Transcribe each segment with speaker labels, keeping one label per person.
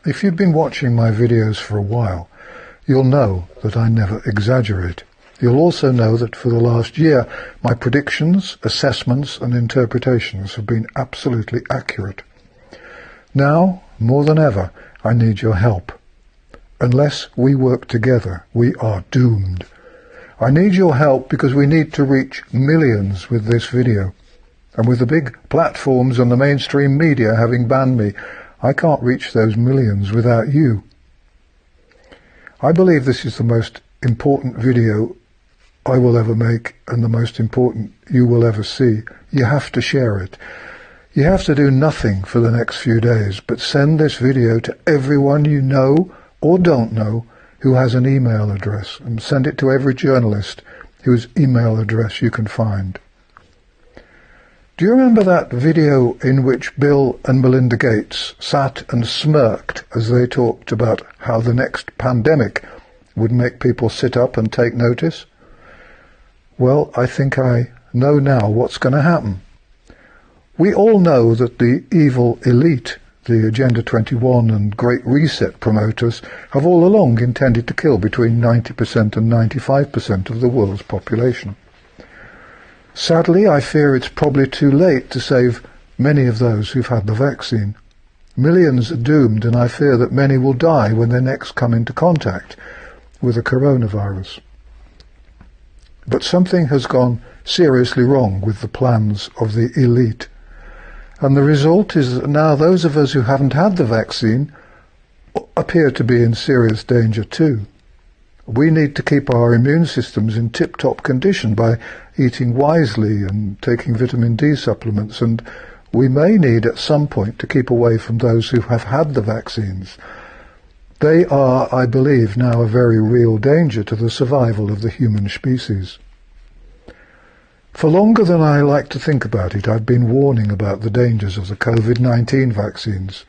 Speaker 1: If you've been watching my videos for a while, you'll know that I never exaggerate. You'll also know that for the last year, my predictions, assessments and interpretations have been absolutely accurate. Now, more than ever, I need your help. Unless we work together, we are doomed. I need your help because we need to reach millions with this video. And with the big platforms and the mainstream media having banned me, I can't reach those millions without you. I believe this is the most important video I will ever make and the most important you will ever see. You have to share it. You have to do nothing for the next few days but send this video to everyone you know or don't know who has an email address, and send it to every journalist whose email address you can find. Do you remember that video in which Bill and Melinda Gates sat and smirked as they talked about how the next pandemic would make people sit up and take notice? Well, I think I know now what's going to happen. We all know that the evil elite, the Agenda 21 and Great Reset promoters, have all along intended to kill between 90% and 95% of the world's population. Sadly, I fear it's probably too late to save many of those who've had the vaccine. Millions are doomed, and I fear that many will die when they next come into contact with the coronavirus. But something has gone seriously wrong with the plans of the elite. And the result is that now those of us who haven't had the vaccine appear to be in serious danger too. We need to keep our immune systems in tip-top condition by eating wisely and taking vitamin D supplements, and we may need at some point to keep away from those who have had the vaccines. They are, I believe, now a very real danger to the survival of the human species. For longer than I like to think about it, I've been warning about the dangers of the COVID-19 vaccines.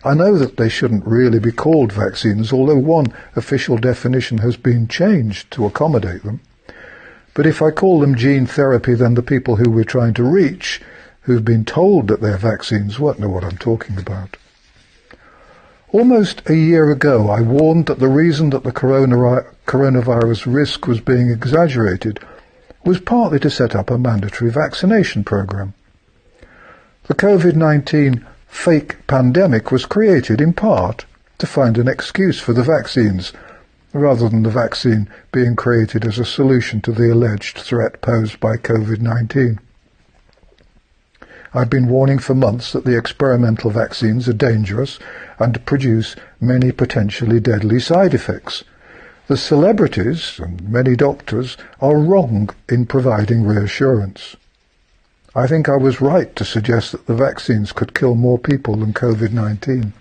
Speaker 1: I know that they shouldn't really be called vaccines, although one official definition has been changed to accommodate them. But if I call them gene therapy, then the people who we're trying to reach, who've been told that they're vaccines, won't know what I'm talking about. Almost a year ago, I warned that the reason that the coronavirus risk was being exaggerated was partly to set up a mandatory vaccination program. The COVID-19 fake pandemic was created in part to find an excuse for the vaccines, rather than the vaccine being created as a solution to the alleged threat posed by COVID-19. I've been warning for months that the experimental vaccines are dangerous and produce many potentially deadly side effects. The celebrities and many doctors are wrong in providing reassurance. I think I was right to suggest that the vaccines could kill more people than COVID-19.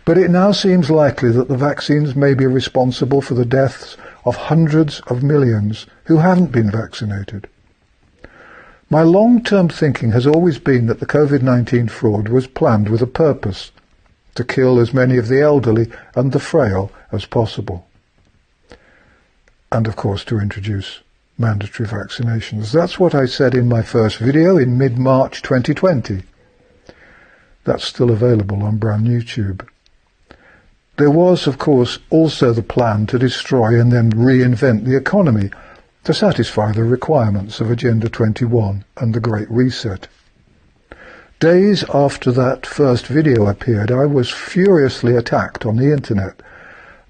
Speaker 1: But it now seems likely that the vaccines may be responsible for the deaths of hundreds of millions who haven't been vaccinated. My long-term thinking has always been that the COVID-19 fraud was planned with a purpose, to kill as many of the elderly and the frail as possible. And of course to introduce mandatory vaccinations. That's what I said in my first video in mid-March 2020. That's still available on brand YouTube. There was, of course, also the plan to destroy and then reinvent the economy to satisfy the requirements of Agenda 21 and the Great Reset. Days after that first video appeared, I was furiously attacked on the internet.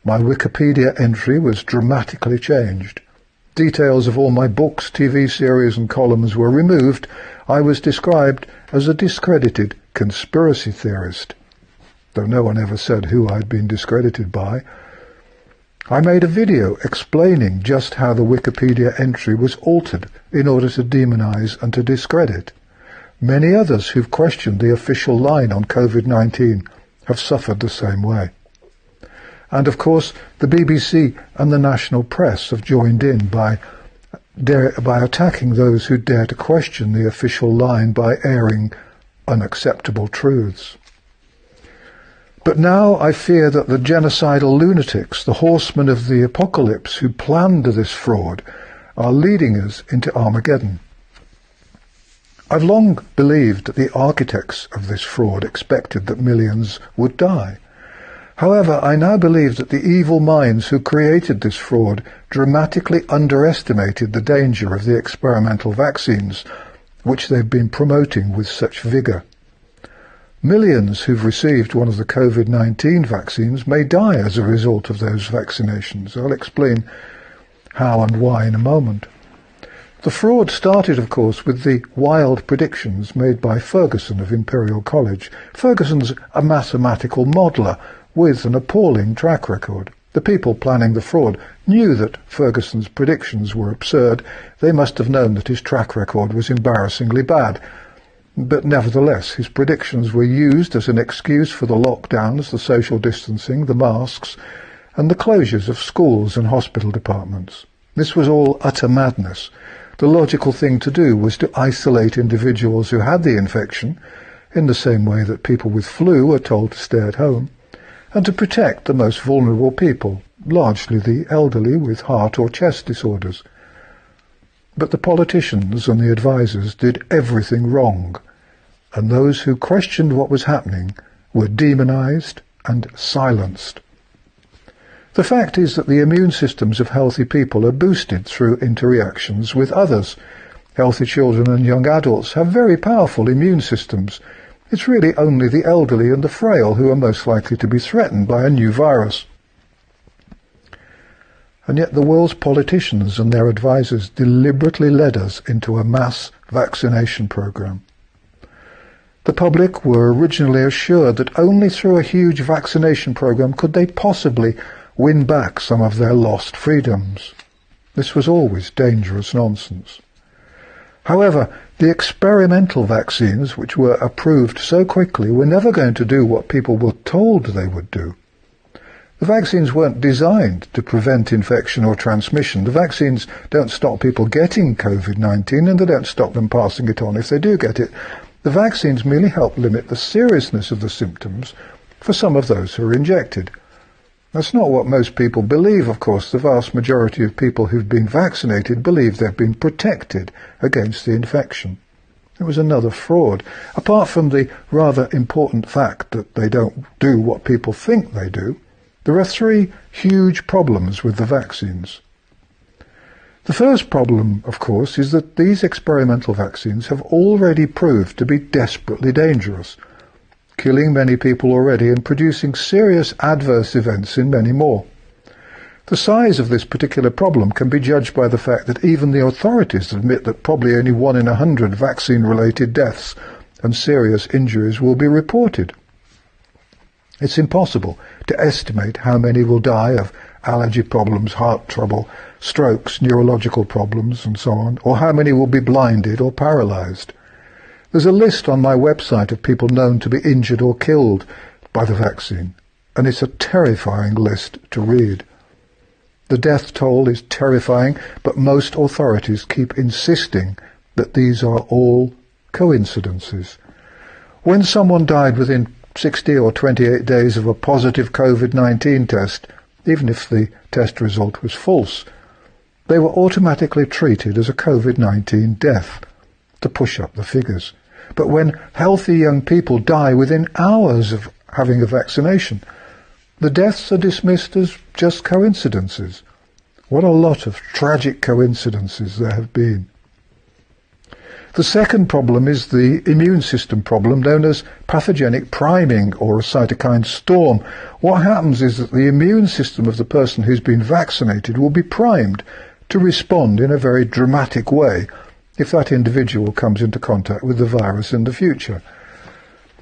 Speaker 1: My Wikipedia entry was dramatically changed. Details of all my books, TV series and columns were removed. I was described as a discredited conspiracy theorist, though no one ever said who I'd been discredited by. I made a video explaining just how the Wikipedia entry was altered in order to demonize and to discredit. Many others who've questioned the official line on COVID-19 have suffered the same way. And of course, the BBC and the national press have joined in by attacking those who dare to question the official line by airing unacceptable truths. But now I fear that the genocidal lunatics, the horsemen of the apocalypse who planned this fraud, are leading us into Armageddon. I've long believed that the architects of this fraud expected that millions would die. However, I now believe that the evil minds who created this fraud dramatically underestimated the danger of the experimental vaccines, which they've been promoting with such vigour. Millions who've received one of the COVID-19 vaccines may die as a result of those vaccinations. I'll explain how and why in a moment. The fraud started, of course, with the wild predictions made by Ferguson of Imperial College. Ferguson's a mathematical modeller with an appalling track record. The people planning the fraud knew that Ferguson's predictions were absurd. They must have known that his track record was embarrassingly bad. But nevertheless, his predictions were used as an excuse for the lockdowns, the social distancing, the masks, and the closures of schools and hospital departments. This was all utter madness. The logical thing to do was to isolate individuals who had the infection, in the same way that people with flu are told to stay at home, and to protect the most vulnerable people, largely the elderly with heart or chest disorders. But the politicians and the advisers did everything wrong, and those who questioned what was happening were demonized and silenced. The fact is that the immune systems of healthy people are boosted through interactions with others. Healthy children and young adults have very powerful immune systems. It's really only the elderly and the frail who are most likely to be threatened by a new virus. And yet the world's politicians and their advisers deliberately led us into a mass vaccination program. The public were originally assured that only through a huge vaccination program could they possibly win back some of their lost freedoms. This was always dangerous nonsense. However, the experimental vaccines, which were approved so quickly, were never going to do what people were told they would do. The vaccines weren't designed to prevent infection or transmission. The vaccines don't stop people getting COVID-19, and they don't stop them passing it on if they do get it. The vaccines merely help limit the seriousness of the symptoms for some of those who are injected. That's not what most people believe, of course. The vast majority of people who've been vaccinated believe they've been protected against the infection. It was another fraud. Apart from the rather important fact that they don't do what people think they do, there are three huge problems with the vaccines. The first problem, of course, is that these experimental vaccines have already proved to be desperately dangerous, killing many people already and producing serious adverse events in many more. The size of this particular problem can be judged by the fact that even the authorities admit that probably only 1 in 100 vaccine-related deaths and serious injuries will be reported. It's impossible to estimate how many will die of allergy problems, heart trouble, strokes, neurological problems, and so on, or how many will be blinded or paralyzed. There's a list on my website of people known to be injured or killed by the vaccine, and it's a terrifying list to read. The death toll is terrifying, but most authorities keep insisting that these are all coincidences. When someone died within 60 or 28 days of a positive COVID-19 test, even if the test result was false, they were automatically treated as a COVID-19 death to push up the figures. But when healthy young people die within hours of having a vaccination, the deaths are dismissed as just coincidences. What a lot of tragic coincidences there have been. The second problem is the immune system problem known as pathogenic priming or a cytokine storm. What happens is that the immune system of the person who's been vaccinated will be primed to respond in a very dramatic way if that individual comes into contact with the virus in the future.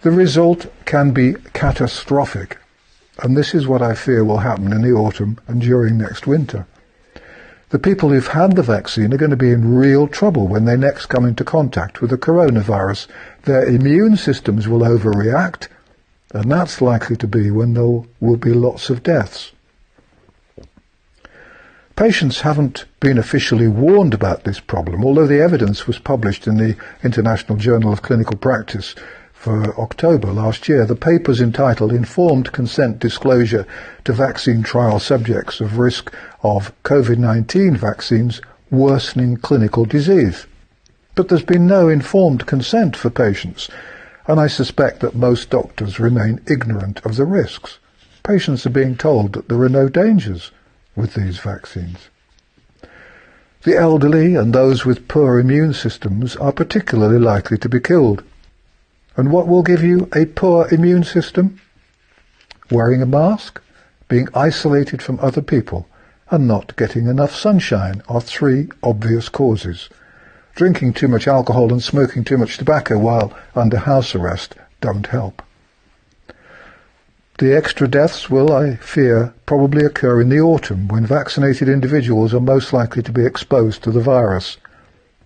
Speaker 1: The result can be catastrophic, and this is what I fear will happen in the autumn and during next winter. The people who've had the vaccine are going to be in real trouble when they next come into contact with the coronavirus. Their immune systems will overreact, and that's likely to be when there will be lots of deaths. Patients haven't been officially warned about this problem, although the evidence was published in the International Journal of Clinical Practice for October last year. The paper's entitled Informed Consent Disclosure to Vaccine Trial Subjects of Risk of COVID-19 Vaccines Worsening Clinical Disease. But there's been no informed consent for patients, and I suspect that most doctors remain ignorant of the risks. Patients are being told that there are no dangers with these vaccines. The elderly and those with poor immune systems are particularly likely to be killed. And what will give you a poor immune system? Wearing a mask, being isolated from other people, and not getting enough sunshine are three obvious causes. Drinking too much alcohol and smoking too much tobacco while under house arrest don't help. The extra deaths will, I fear, probably occur in the autumn, when vaccinated individuals are most likely to be exposed to the virus.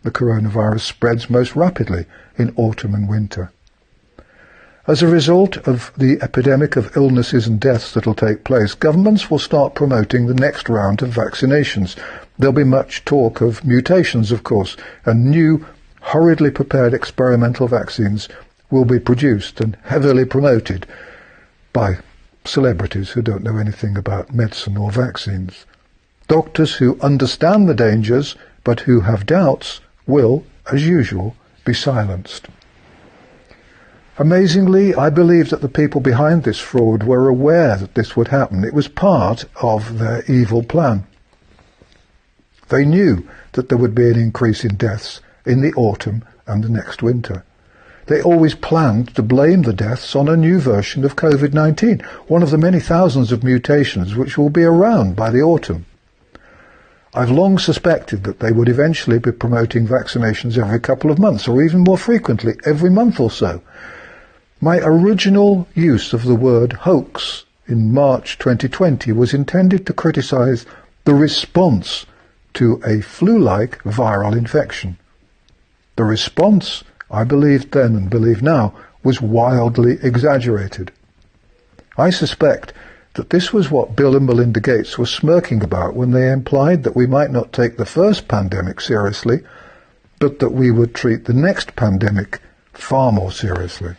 Speaker 1: The coronavirus spreads most rapidly in autumn and winter. As a result of the epidemic of illnesses and deaths that will take place, governments will start promoting the next round of vaccinations. There'll be much talk of mutations, of course, and new, hurriedly prepared experimental vaccines will be produced and heavily promoted by celebrities who don't know anything about medicine or vaccines. Doctors who understand the dangers but who have doubts will, as usual, be silenced. Amazingly, I believe that the people behind this fraud were aware that this would happen. It was part of their evil plan. They knew that there would be an increase in deaths in the autumn and the next winter. They always planned to blame the deaths on a new version of COVID-19, one of the many thousands of mutations which will be around by the autumn. I've long suspected that they would eventually be promoting vaccinations every couple of months, or even more frequently, every month or so. My original use of the word hoax in March 2020 was intended to criticize the response to a flu-like viral infection. The response, I believed then and believe now, was wildly exaggerated. I suspect that this was what Bill and Melinda Gates were smirking about when they implied that we might not take the first pandemic seriously, but that we would treat the next pandemic far more seriously.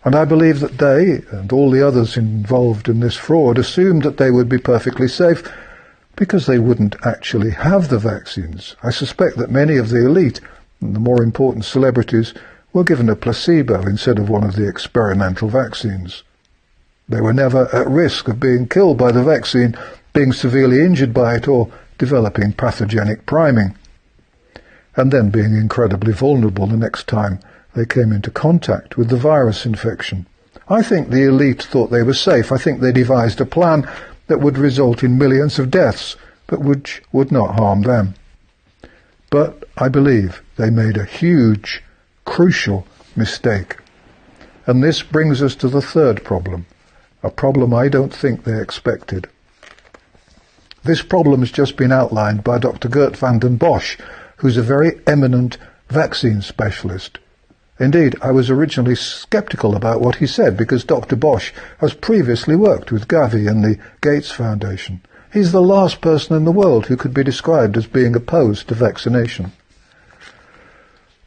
Speaker 1: And I believe that they, and all the others involved in this fraud, assumed that they would be perfectly safe because they wouldn't actually have the vaccines. I suspect that many of the elite and the more important celebrities were given a placebo instead of one of the experimental vaccines. They were never at risk of being killed by the vaccine, being severely injured by it, or developing pathogenic priming, and then being incredibly vulnerable the next time they came into contact with the virus infection. I think the elite thought they were safe. I think they devised a plan that would result in millions of deaths, but which would not harm them. But I believe they made a huge, crucial mistake. And this brings us to the third problem, a problem I don't think they expected. This problem has just been outlined by Dr. Geert van den Bosch, who's a very eminent vaccine specialist. Indeed, I was originally sceptical about what he said because Dr. Bosch has previously worked with Gavi and the Gates Foundation. He's the last person in the world who could be described as being opposed to vaccination.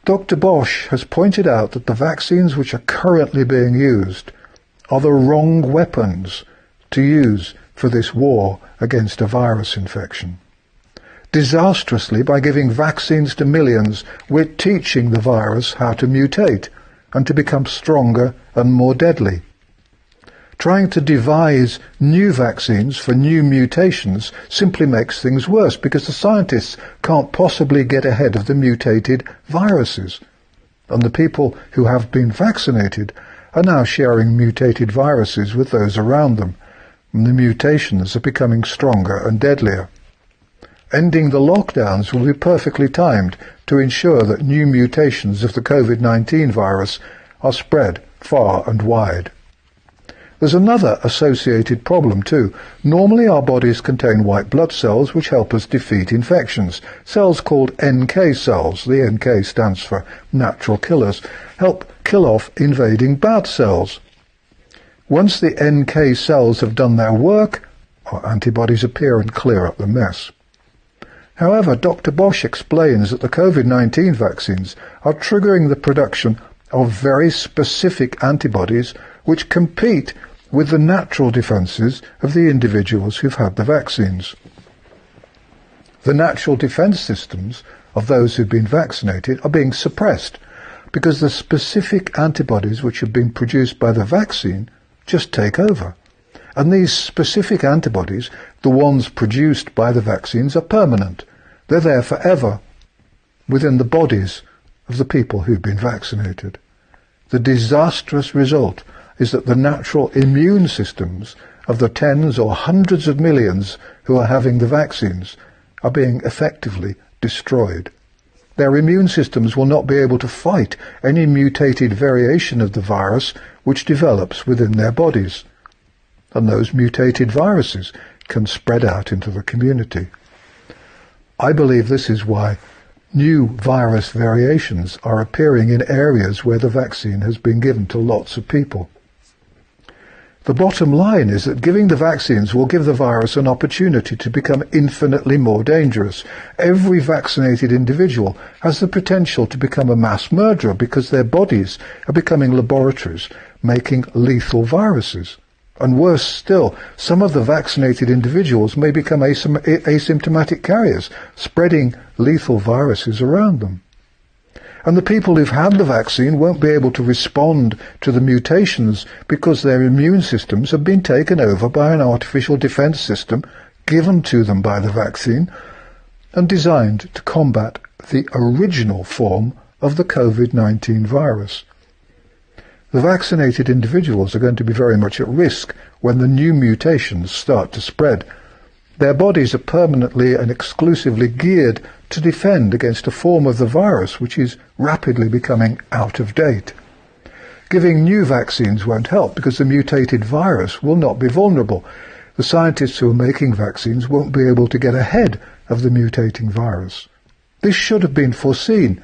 Speaker 1: Dr. Bosch has pointed out that the vaccines which are currently being used are the wrong weapons to use for this war against a virus infection. Disastrously, by giving vaccines to millions, we're teaching the virus how to mutate and to become stronger and more deadly. Trying to devise new vaccines for new mutations simply makes things worse because the scientists can't possibly get ahead of the mutated viruses. And the people who have been vaccinated are now sharing mutated viruses with those around them, and the mutations are becoming stronger and deadlier. Ending the lockdowns will be perfectly timed to ensure that new mutations of the COVID-19 virus are spread far and wide. There's another associated problem too. Normally our bodies contain white blood cells which help us defeat infections. Cells called NK cells, the NK stands for natural killers, help kill off invading bad cells. Once the NK cells have done their work, our antibodies appear and clear up the mess. However, Dr. Bosch explains that the COVID-19 vaccines are triggering the production of very specific antibodies which compete with the natural defences of the individuals who've had the vaccines. The natural defence systems of those who've been vaccinated are being suppressed because the specific antibodies which have been produced by the vaccine just take over. And these specific antibodies, the ones produced by the vaccines, are permanent. They're there forever within the bodies of the people who've been vaccinated. The disastrous result is that the natural immune systems of the tens or hundreds of millions who are having the vaccines are being effectively destroyed. Their immune systems will not be able to fight any mutated variation of the virus which develops within their bodies. And those mutated viruses can spread out into the community. I believe this is why new virus variations are appearing in areas where the vaccine has been given to lots of people. The bottom line is that giving the vaccines will give the virus an opportunity to become infinitely more dangerous. Every vaccinated individual has the potential to become a mass murderer because their bodies are becoming laboratories making lethal viruses. And worse still, some of the vaccinated individuals may become asymptomatic carriers, spreading lethal viruses around them. And the people who've had the vaccine won't be able to respond to the mutations because their immune systems have been taken over by an artificial defense system given to them by the vaccine and designed to combat the original form of the COVID-19 virus. The vaccinated individuals are going to be very much at risk when the new mutations start to spread. Their bodies are permanently and exclusively geared to defend against a form of the virus which is rapidly becoming out of date. Giving new vaccines won't help because the mutated virus will not be vulnerable. The scientists who are making vaccines won't be able to get ahead of the mutating virus. This should have been foreseen.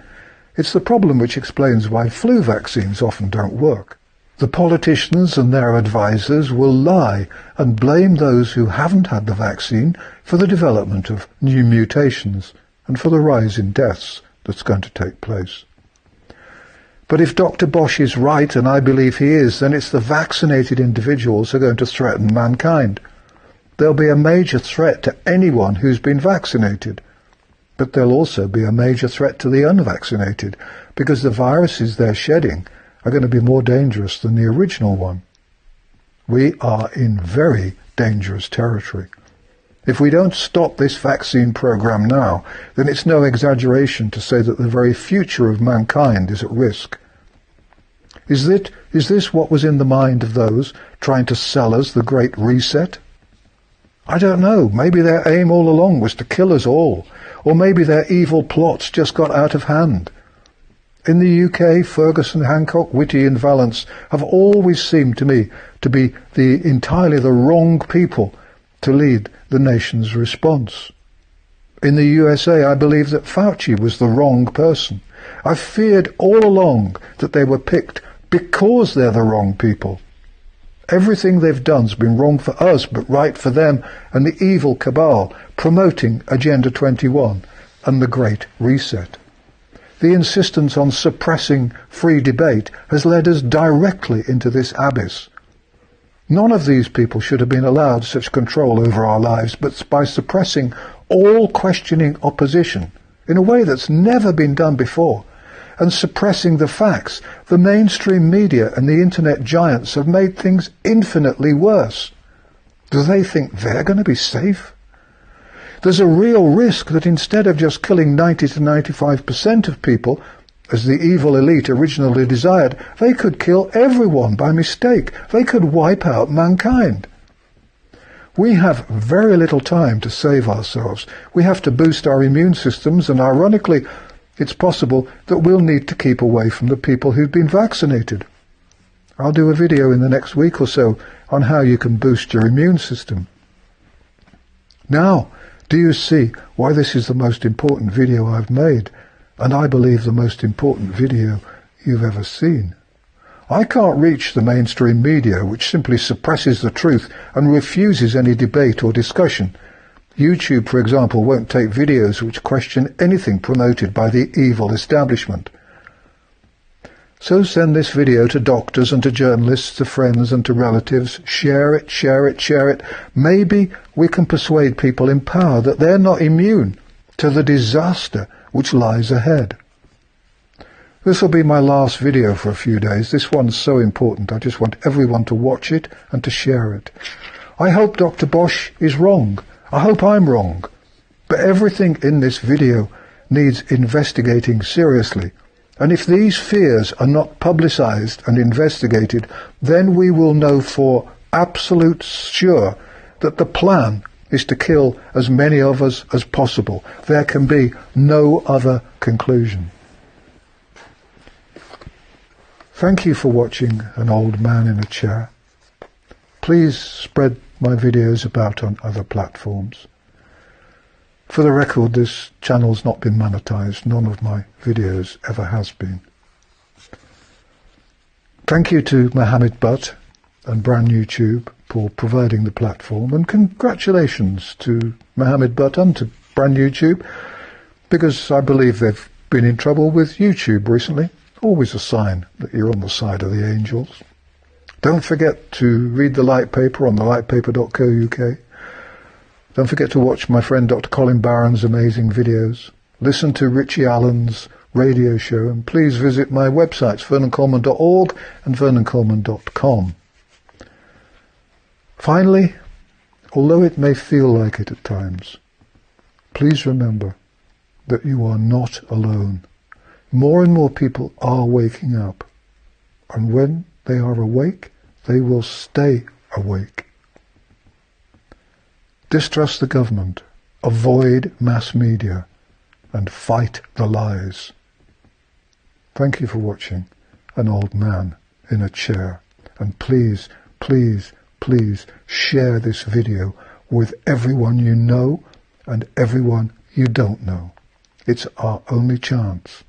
Speaker 1: It's the problem which explains why flu vaccines often don't work. The politicians and their advisors will lie and blame those who haven't had the vaccine for the development of new mutations and for the rise in deaths that's going to take place. But if Dr. Bosch is right, and I believe he is, then it's the vaccinated individuals who are going to threaten mankind. There'll be a major threat to anyone who's been vaccinated. But there'll also be a major threat to the unvaccinated, because the viruses they're shedding are going to be more dangerous than the original one. We are in very dangerous territory. If we don't stop this vaccine program now, then it's no exaggeration to say that the very future of mankind is at risk. Is this what was in the mind of those trying to sell us the Great Reset? I don't know. Maybe their aim all along was to kill us all, or maybe their evil plots just got out of hand. In the UK, Ferguson, Hancock, Whitty and Vallance have always seemed to me to be entirely the wrong people to lead the nation's response. In the USA, I believe that Fauci was the wrong person. I've feared all along that they were picked because they're the wrong people. Everything they've done's been wrong for us, but right for them and the evil cabal promoting Agenda 21 and the Great Reset. The insistence on suppressing free debate has led us directly into this abyss. None of these people should have been allowed such control over our lives, but by suppressing all questioning opposition in a way that's never been done before, and suppressing the facts, the mainstream media and the internet giants have made things infinitely worse. Do they think they're going to be safe? There's a real risk that instead of just killing 90 to 95% of people, as the evil elite originally desired, they could kill everyone by mistake. They could wipe out mankind. We have very little time to save ourselves. We have to boost our immune systems, and ironically, it's possible that we'll need to keep away from the people who've been vaccinated. I'll do a video in the next week or so on how you can boost your immune system. Now, do you see why this is the most important video I've made, and I believe the most important video you've ever seen? I can't reach the mainstream media, which simply suppresses the truth and refuses any debate or discussion. YouTube, for example, won't take videos which question anything promoted by the evil establishment. So send this video to doctors and to journalists, to friends and to relatives. Share it, share it, share it. Maybe we can persuade people in power that they're not immune to the disaster which lies ahead. This will be my last video for a few days. This one's so important. I just want everyone to watch it and to share it. I hope Dr. Bosch is wrong. I hope I'm wrong. But everything in this video needs investigating seriously. And if these fears are not publicized and investigated, then we will know for absolute sure that the plan is to kill as many of us as possible. There can be no other conclusion. Thank you for watching An Old Man in a Chair. Please spread my videos about on other platforms. For the record, this channel's not been monetized. None of my videos ever has been. Thank you to Mohammed Butt and Brand YouTube for providing the platform, and congratulations to Mohammed Butt and to Brand YouTube, because I believe they've been in trouble with YouTube recently. Always a sign that you're on the side of the angels. Don't forget to read the Light Paper on thelightpaper.co.uk. Don't forget to watch my friend Dr. Colin Barron's amazing videos. Listen to Richie Allen's radio show, and please visit my websites, vernoncoleman.org and vernoncoleman.com. Finally, although it may feel like it at times, please remember that you are not alone. More and more people are waking up, and when they are awake, they will stay awake. Distrust the government, avoid mass media, and fight the lies. Thank you for watching An Old Man in a Chair, and please, please, please share this video with everyone you know and everyone you don't know. It's our only chance